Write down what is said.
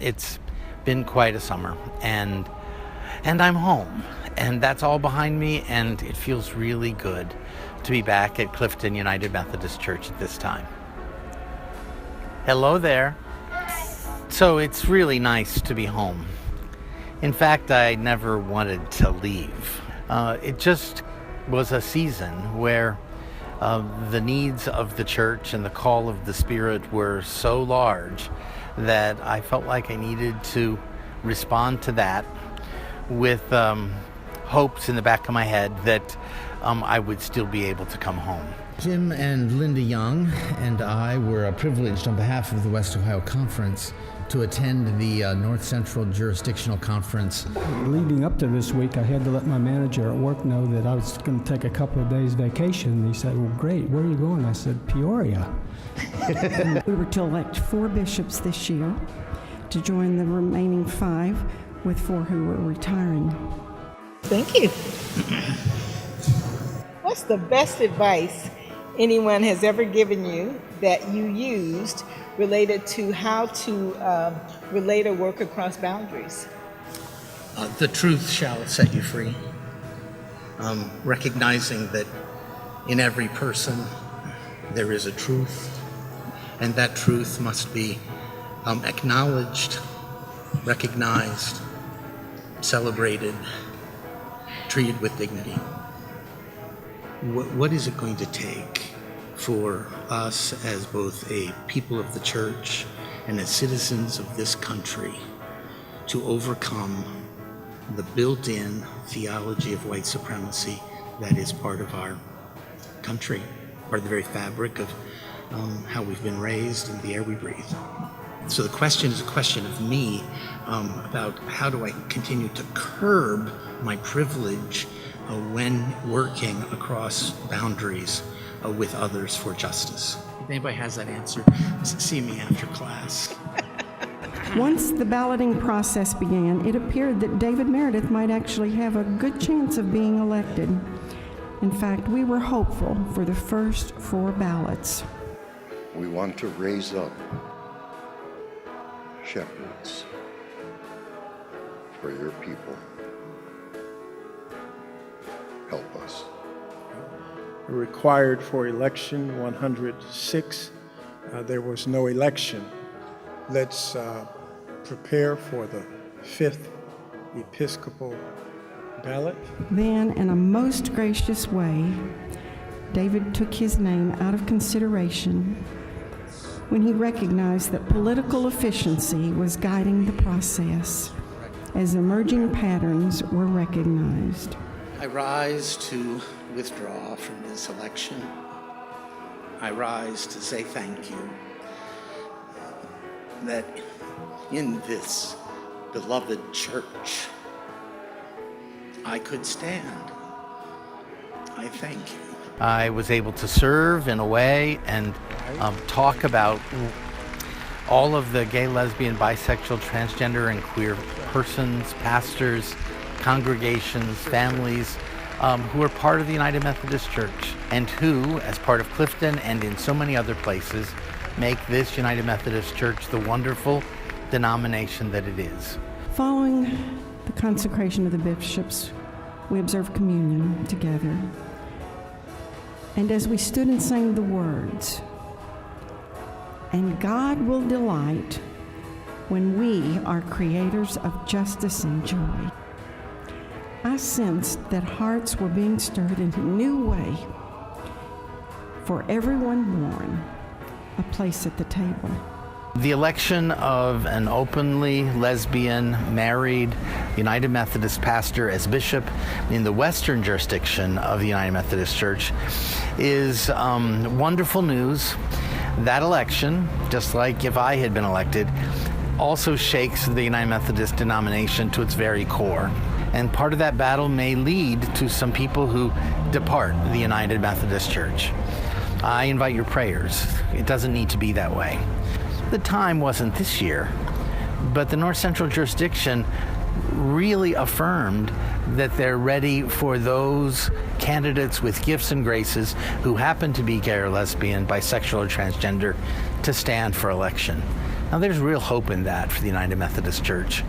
It's been quite a summer, and I'm home, and that's all behind me, and it feels really good to be back at Clifton United Methodist Church at this time. Hello there. So it's really nice to be home. In fact, I never wanted to leave. It just was a season where the needs of the church and the call of the Spirit were so large that I felt like I needed to respond to that with hopes in the back of my head that I would still be able to come home. Jim and Linda Young and I were privileged on behalf of the West Ohio Conference to attend the North Central Jurisdictional Conference. Leading up to this week, I had to let my manager at work know that I was going to take a couple of days vacation. He said, well, great, where are you going? I said, Peoria. We were to elect 4 bishops this year to join the remaining 5 with 4 who were retiring. Thank you. What's the best advice anyone has ever given you that you used related to how to relate or work across boundaries? The truth shall set you free. Recognizing that in every person there is a truth, and that truth must be acknowledged, recognized, celebrated, treated with dignity. What is it going to take for us as both a people of the church and as citizens of this country to overcome the built-in theology of white supremacy that is part of our country, part of the very fabric of how we've been raised and the air we breathe? So the question is a question of me about how do I continue to curb my privilege when working across boundaries with others for justice. If anybody has that answer, see me after class. Once the balloting process began, it appeared that David Meredith might actually have a good chance of being elected. In fact, we were hopeful for the first 4 ballots. We want to raise up shepherds for your people. Help us. Required for election 106. There was no election. Let's prepare for the 5th Episcopal ballot. Then, in a most gracious way, David took his name out of consideration when he recognized that political efficiency was guiding the process as emerging patterns were recognized. I rise to withdraw from this election. I rise to say thank you that in this beloved church I could stand. I thank you. I was able to serve in a way and talk about all of the gay, lesbian, bisexual, transgender, and queer persons, pastors, congregations, families who are part of the United Methodist Church and who, as part of Clifton and in so many other places, make this United Methodist Church the wonderful denomination that it is. Following the consecration of the bishops, we observed communion together. And as we stood and sang the words, "And God will delight when we are creators of justice and joy," I sensed that hearts were being stirred in a new way. For everyone born, a place at the table. The election of an openly lesbian, married United Methodist pastor as bishop in the western jurisdiction of the United Methodist Church is wonderful news. That election, just like if I had been elected, also shakes the United Methodist denomination to its very core. And part of that battle may lead to some people who depart the United Methodist Church. I invite your prayers. It doesn't need to be that way. The time wasn't this year, but the North Central jurisdiction really affirmed that they're ready for those candidates with gifts and graces who happen to be gay or lesbian, bisexual or transgender to stand for election. Now, there's real hope in that for the United Methodist Church.